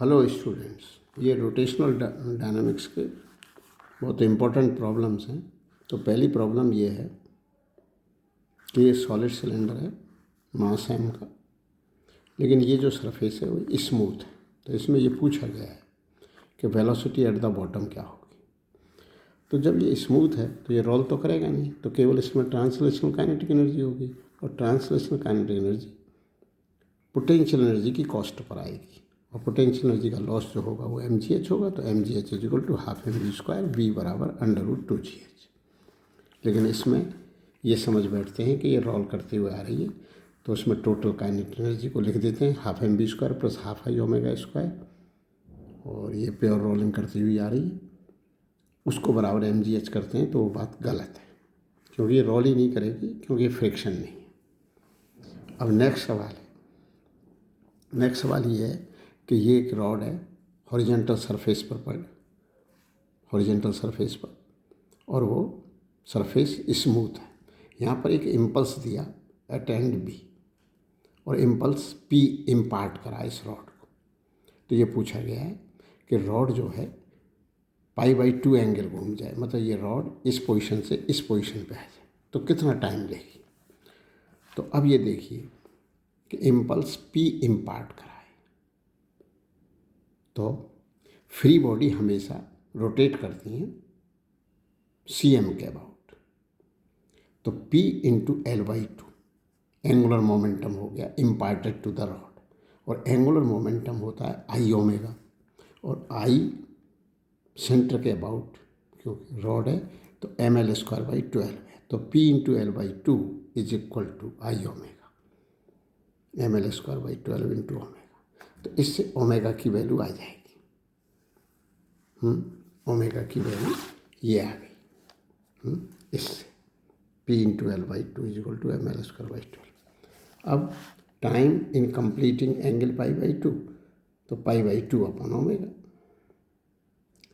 Hello students, ये rotational dynamics के बहुत इम्पोर्टेंट प्रॉब्लम्स हैं। तो पहली प्रॉब्लम ये है कि ये सॉलिड सिलेंडर है, मास है इनका, लेकिन ये जो सरफेस है वो स्मूथ है। तो इसमें ये पूछा गया है कि वेलोसिटी एट द बॉटम क्या होगी। तो जब ये स्मूथ है तो ये रोल तो करेगा नहीं, तो केवल इसमें ट्रांसलेशनल काइनेटिक एनर्जी होगी, और translational kinetic energy potential energy की कॉस्ट पर आएगी, और पोटेंशियल एनर्जी का लॉस जो होगा वो mgh होगा। तो mgh is equal to half mv², v बराबर √2gh। लेकिन इसमें ये समझ बैठते हैं कि ये रोल करते हुए आ रही है, तो उसमें टोटल काइनेटिक एनर्जी को लिख देते हैं half mv² plus half i⍵², और ये प्योर रोलिंग करती हुई आ रही है, उसको बराबर mgh करते हैं, तो वो बात गलत है, क्योंकि ये रोल ही नहीं करेगी, क्योंकि ये फ्रिक्शन नहीं है। अब नेक्स्ट सवाल ये है कि ये एक रॉड है हॉरिजॉन्टल सरफेस पर, और वो सरफेस स्मूथ है। यहाँ पर एक इम्पल्स दिया एट एंड बी, और इम्पल्स पी इम्पार्ट करा इस रॉड को। तो ये पूछा गया है कि रॉड जो है π/2 एंगल घूम जाए, मतलब ये रॉड इस पोजीशन से इस पोजीशन पे आ जाए, तो कितना टाइम लेगी। तो अब ये देखिए कि इम्पल्स पी इम्पार्ट कराए, तो फ्री बॉडी हमेशा रोटेट करती हैं cm के अबाउट। तो p into L/2 angular momentum हो गया इम्पार्टेड टू द रॉड, और एंगुलर मोमेंटम होता है i⍵, और i सेंटर के अबाउट, क्योंकि रॉड है तो ml²/12 है। तो p into L/2 is equal to i⍵, ml²/12 into ω। तो इससे ओमेगा की वैल्यू आ जाएगी। ओमेगा की वैल्यू ये आ गई इससे, p into L/2 is equal to ml²/12। अब टाइम इन कंप्लीटिंग एंगल π/2, तो π/2 अपॉन ओमेगा,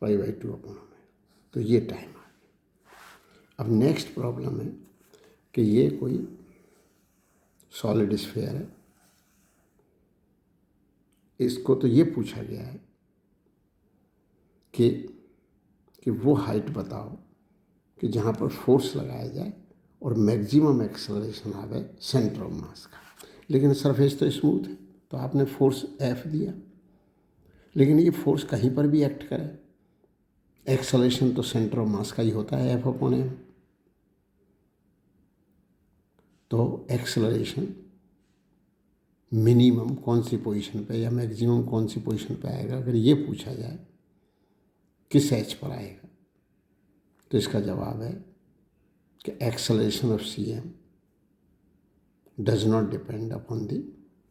π/2 अपॉन ओमेगा, तो ये टाइम आ गया। अब नेक्स्ट प्रॉब्लम है कि ये कोई सॉलिड स्फीयर है, इसको तो ये पूछा गया है कि वो हाइट बताओ कि जहाँ पर फोर्स लगाया जाए और मैक्सिमम एक्सेलरेशन आवे सेंटर ऑफ मास का। लेकिन सरफेस तो स्मूथ है, तो आपने फोर्स F दिया, लेकिन ये फोर्स कहीं पर भी एक्ट करे, एक्सेलरेशन तो सेंटर ऑफ मास का ही होता है F/m। तो एक्सेलरेशन मिनिमम कौन सी पोजीशन पे या मैक्सिमम कौन सी पोजीशन पे आएगा, अगर ये पूछा जाए किस एच पर आएगा, तो इसका जवाब है कि acceleration of cm does not depend upon the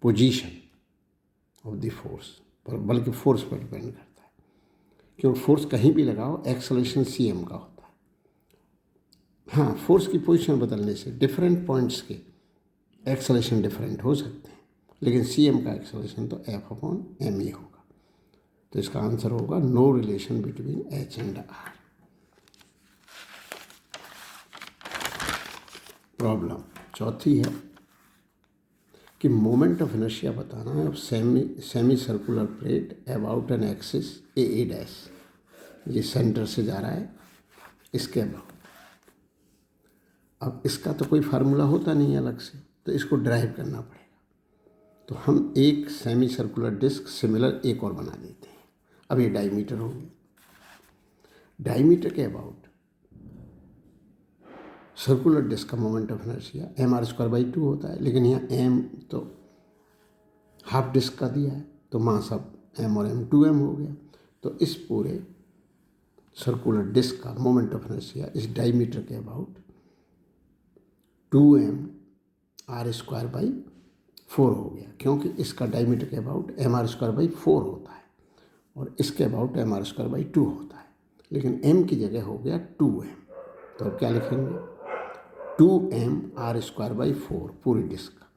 position of the force, पर बल्कि फोर्स पर डिपेंड करता है, क्योंकि फोर्स कहीं भी लगाओ एक्सेलरेशन cm का होता है। हाँ, फोर्स की पोजीशन बदलने से डिफरेंट पॉइंट्स के एक्सेलरेशन डिफरेंट हो सकते हैं, लेकिन cm का एक्सेलरेशन तो F/m ही होगा। तो इसका आंसर होगा no relation between h and r। Problem चौथी है कि मोमेंट ऑफ इनर्शिया बताना है of semi circular plate about an axis a, ये सेंटर से जा रहा है इसके अबाउट। अब इसका तो कोई फार्मूला होता नहीं है अलग से, तो इसको ड्राइव करना पड़ेगा। तो हम एक सेमी सर्कुलर डिस्क सिमिलर एक और बना देते हैं। अब ये डायमीटर हो गया, डायमीटर के अबाउट सर्कुलर डिस्क का मोमेंट ऑफ इनर्शिया mr²/2 होता है, लेकिन यहाँ m तो हाफ डिस्क का दिया है, तो मास अब m और m 2m हो गया। तो इस पूरे सर्कुलर डिस्क का मोमेंट ऑफ इनर्शिया इस डायमीटर के अबाउट 2mr²/4 हो गया, क्योंकि इसका डायमीटर के अबाउट mr²/4 होता है और इसके अबाउट mr²/2 होता है, लेकिन m की जगह हो गया 2m। तो अब क्या लिखेंगे, 2mr²/4 पूरी डिस्क का,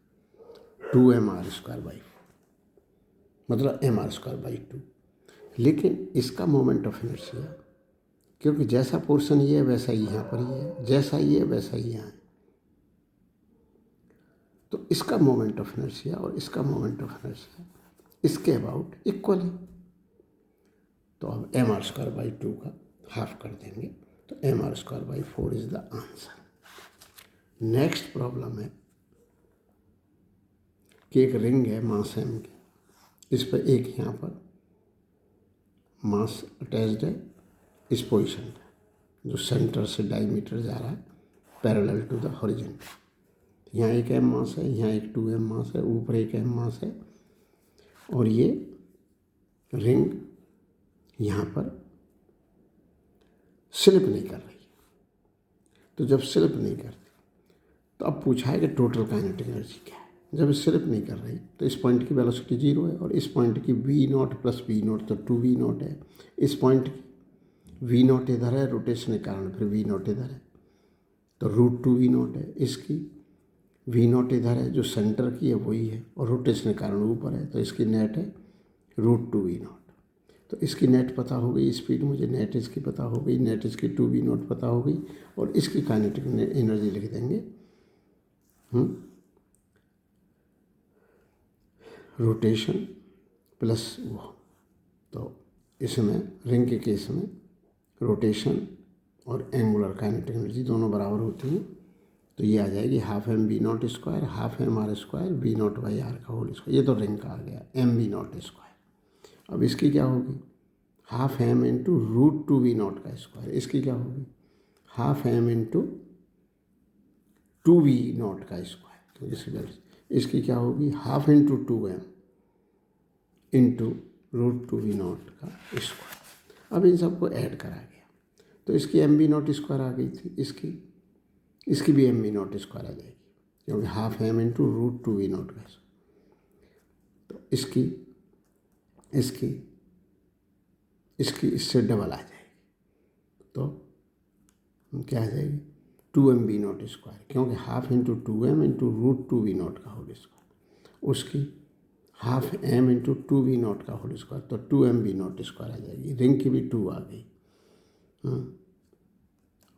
2mr²/4 मतलब mr²/2। लेकिन इसका मोमेंट ऑफ इनर्शिया, क्योंकि जैसा पोर्शन ये है वैसा ही यहाँ पर ही है, जैसा ये है वैसा ही यहाँ है, तो इसका मोमेंट ऑफ इनर्शिया और इसका मोमेंट ऑफ इनर्शिया इसके अबाउट इक्वल है। तो अब एम आर स्क्वायर बाई 2 का हाफ कर देंगे, तो m r square by 4 is the answer. Next problem है कि एक रिंग है मास एम की, इस पर एक यहाँ पर मास अटैच्ड है इस पोजीशन पे, जो सेंटर से डायमीटर जा रहा है पैरेलल टू द हॉरिजॉन्टल। यहाँ एक एम मास है, यहाँ एक 2m मास है, ऊपर एक m मास है, और ये रिंग यहाँ पर स्लिप नहीं कर रही। तो जब स्लिप नहीं करती तो अब पूछा है कि टोटल काइनेटिक एनर्जी क्या है। जब स्लिप नहीं कर रही तो इस पॉइंट की वेलोसिटी 0 है, और इस पॉइंट की v0 प्लस v0 तो 2v0 है। इस पॉइंट की v0 इधर है, रोटेशन के कारण फिर v0 इधर है, तो √2v0 है। इसकी v0 इधर है, जो सेंटर की है वही है, और रोटेशन के कारण ऊपर है, तो इसकी नेट है √2v0। तो इसकी नेट पता हो गई, स्पीड मुझे नेट इसकी पता हो गई, नेट इसकी 2v0 पता हो गई, और इसकी काइनेटिक एनर्जी लिख देंगे रोटेशन प्लस वो। तो इसमें रिंग के केस में रोटेशन और एंगुलर काइनेटिक एनर्जी दोनों बराबर होती हैं, तो ये आ जाएगी half m b not square half m r square v0 by r का होल स्क्वायर। ये तो रिंग का आ गया एम बी नॉट स्क्वायर। अब इसकी क्या होगी, हाफ एम इंटू √2v0 का स्क्वायर। इसकी क्या होगी, हाफ एम इंटू 2v0 का स्क्वायर। तो इसकी क्या होगी, half into 2m into √2v0 का स्क्वायर। अब इन सबको ऐड करा गया तो इसकी एम बी नॉट स्क्वायर आ गई थी, इसकी भी एम बी नॉट स्क्वायर आ जाएगी, क्योंकि हाफ एम इंटू √2v0 का स्क्वायर। तो इसकी इससे डबल आ जाएगी, तो क्या आ जाएगी 2m v0 स्क्वायर, क्योंकि half into 2m into √2v0 का होल स्क्वायर। उसकी हाफ m इंटू 2v0 का होल स्क्वायर, तो 2m v0 स्क्वायर आ जाएगी। रिंग की भी 2 आ गई,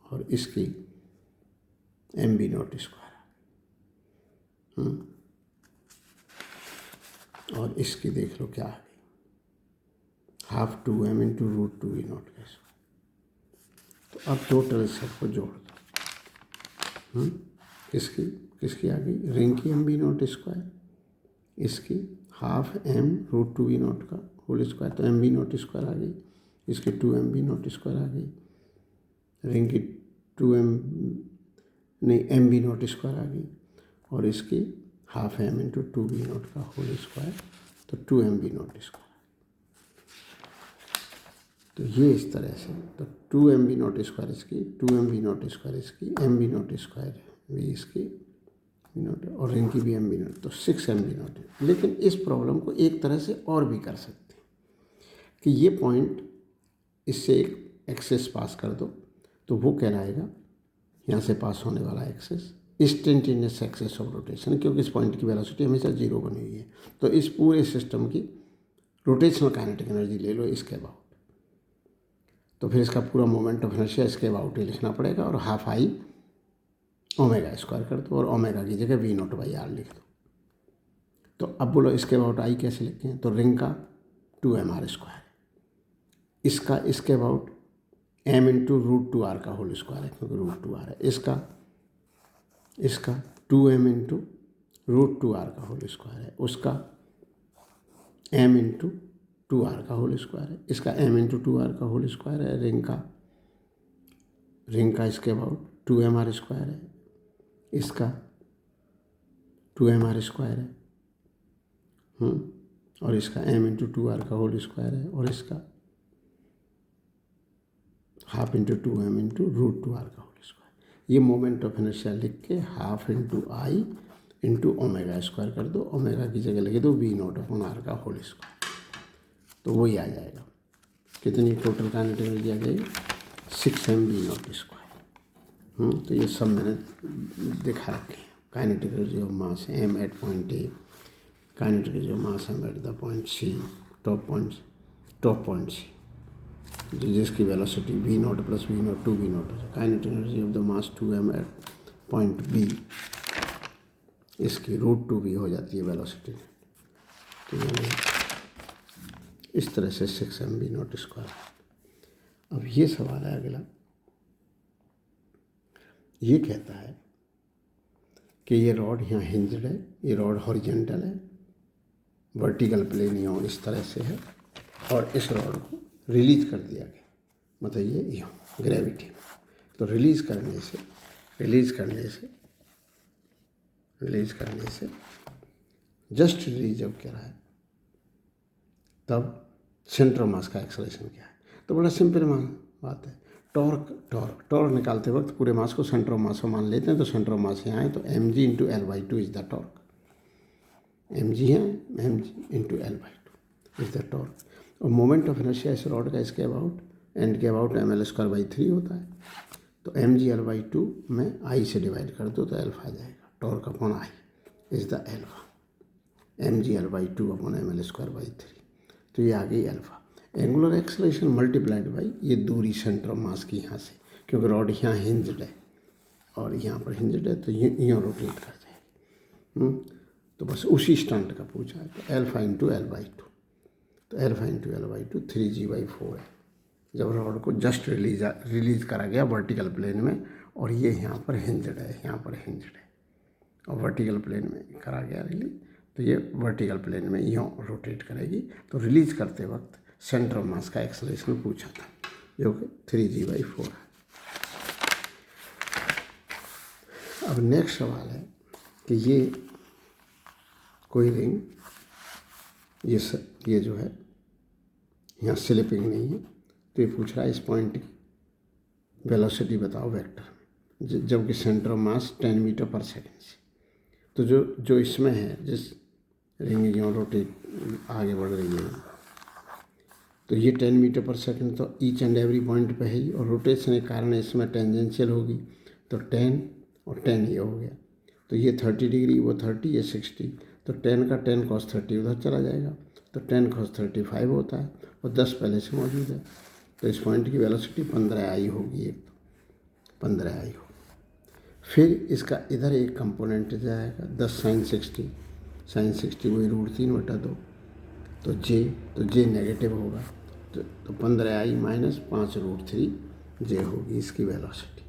और इसकी m v0 स्क्वायर आ गई, और इसकी देख लो क्या आ गई, हाफ 2m इंटू √2v0 का स्क्वायर। तो अब टोटल सबको जोड़ दो, किसकी आ गई, रिंग की एम बी नॉट स्क्वायर, इसकी हाफ m √2v0 का होल स्क्वायर, तो एम बी नॉट स्क्वायर आ गई, इसकी 2m v0 स्क्वायर आ गई, रिंग की 2m v0 स्क्वायर आ गई, और इसकी हाफ m इंटू 2v0 का होल स्क्वायर, तो 2m v0 स्क्वायर। तो ये इस तरह से, तो 2m v0 स्क्वायर इसकी, 2m v0 स्क्वायर इसकी, m v0 स्क्वायर भी इसकी v0, और रिंग की भी m v0, तो 6m v0 है। लेकिन इस प्रॉब्लम को एक तरह से और भी कर सकते हैं कि ये पॉइंट इससे एक एक्सेस पास कर दो, तो वो कहलाएगा यहाँ से पास होने वाला axis instantaneous axis of rotation, क्योंकि इस पॉइंट की वेलोसिटी हमेशा 0 बनी हुई है। तो इस पूरे सिस्टम की रोटेशनल काइनेटिक एनर्जी ले लो इसके अबाउट, तो फिर इसका पूरा मोमेंट ऑफ इनर्शिया इसके अबाउट ही लिखना पड़ेगा, और हाफ आई ओमेगा स्क्वायर कर दो, और ओमेगा की जगह v0 बाई आर लिख दो। तो अब बोलो इसके अबाउट आई कैसे लिखते हैं, तो रिंग का 2mr स्क्वायर, इसके अबाउट m इंटू √2r का होल स्क्वायर है, क्योंकि √2r है, इसका 2m इंटू √2r का होल स्क्वायर है, उसका m इंटू 2r का होल स्क्वायर है, इसका m इंटू 2r का होल स्क्वायर है, रिंग का इसके अबाउट 2mr स्क्वायर है, इसका 2mr स्क्वायर है, और इसका m इंटू 2r का होल स्क्वायर है, और इसका half into 2m into √2r का होल स्क्वायर। ये मोमेंट ऑफ इनर्शिया लिख के हाफ इंटू आई इंटू ओमेगा स्क्वायर कर दो, ओमेगा की जगह लिख दो v0/r का होल स्क्वायर, तो वही आ जाएगा। कितनी टोटल काइनेटिक एनर्जी आ जाएगी, 6m v0 स्क्वायर। तो ये सब मैंने दिखा रखे हैं। Kinetic energy of mass m at point a, kinetic energy of mass m at the point c, top point c, जिसकी velocity v0 plus v0 2v0 है। Kinetic energy of the mass 2m at point b, इसकी √2v हो जाती है velocity. तो इस तरह से 6 mv/s²। अब ये सवाल है अगला, ये कहता है कि ये रॉड यहाँ हिंज्ड है, ये रॉड हॉरिजेंटल है, वर्टिकल प्लेन यहाँ इस तरह से है, और इस रॉड को रिलीज कर दिया गया, मतलब ये यहाँ ग्रेविटी में। तो रिलीज करने से जस्ट रिलीज जब करा है तब सेंटर ऑफ मास का एक्सेलरेशन क्या है। तो बड़ा सिंपल बात है, टॉर्क निकालते वक्त पूरे मास को सेंटर ऑफ मास मान लेते हैं। तो सेंटर ऑफ मास यहाँ है, तो mg into L/2 is the torque. mg है, mg into L/2 is the torque. और मोमेंट ऑफ इनर्शिया इस रॉड का इसके अबाउट एंड के अबाउट ml²/3 होता है। तो mg L/2 में I से डिवाइड कर दो तो एल्फा आ जाएगा। Torque upon I is the alpha, mg L/2 upon ml²/3। तो ये आ गई alpha. Angular acceleration multiplied by ये दूरी सेंटर ऑफ मास की यहाँ से, क्योंकि रॉड यहाँ हिंज्ड है और यहाँ पर हिंज्ड है, तो ये यहाँ रोटेट कर जाएगी। तो बस उसी स्टंट का पूछा है। तो एल्फा इंटू L/2, तो एल्फा इंटू L/2 3g/4 है। जब रॉड को जस्ट रिलीज करा गया वर्टिकल प्लेन में, और ये यहाँ पर हिंज्ड है, और वर्टिकल प्लेन में करा गया रिलीज, तो ये वर्टिकल प्लेन में यहाँ रोटेट करेगी। तो रिलीज करते वक्त सेंटर ऑफ मास का एक्सेलरेशन पूछा था, जो कि 3g/4 है। अब नेक्स्ट सवाल है कि ये कोई रिंग, ये जो है यहाँ स्लिपिंग नहीं है, तो ये पूछ रहा है इस पॉइंट की वेलोसिटी बताओ वेक्टर, जबकि सेंटर ऑफ मास 10 मीटर/सेकेंड से। तो जो इसमें है, जिस रिंग यहाँ रोटेट आगे बढ़ रही है, तो ये 10 मीटर/सेकेंड तो ईच एंड एवरी पॉइंट पे है ही, और रोटेशन के कारण इसमें टेंजेंशियल होगी, तो 10 और 10 ये हो गया। तो ये 30 डिग्री, वो 30, ये 60, तो 10 का 10 cos 30 उधर चला जाएगा, तो 10 cos 35 होता है, और 10 पहले से मौजूद है। तो इस पॉइंट की वेलोसिटी 15I होगी, एक तो 15I होगी। फिर इसका इधर एक कंपोनेंट जाएगा 10 sin 60 वही √3/2, तो J नेगेटिव होगा, तो 15I माइनस 5√3 J होगी इसकी वेलोसिटी।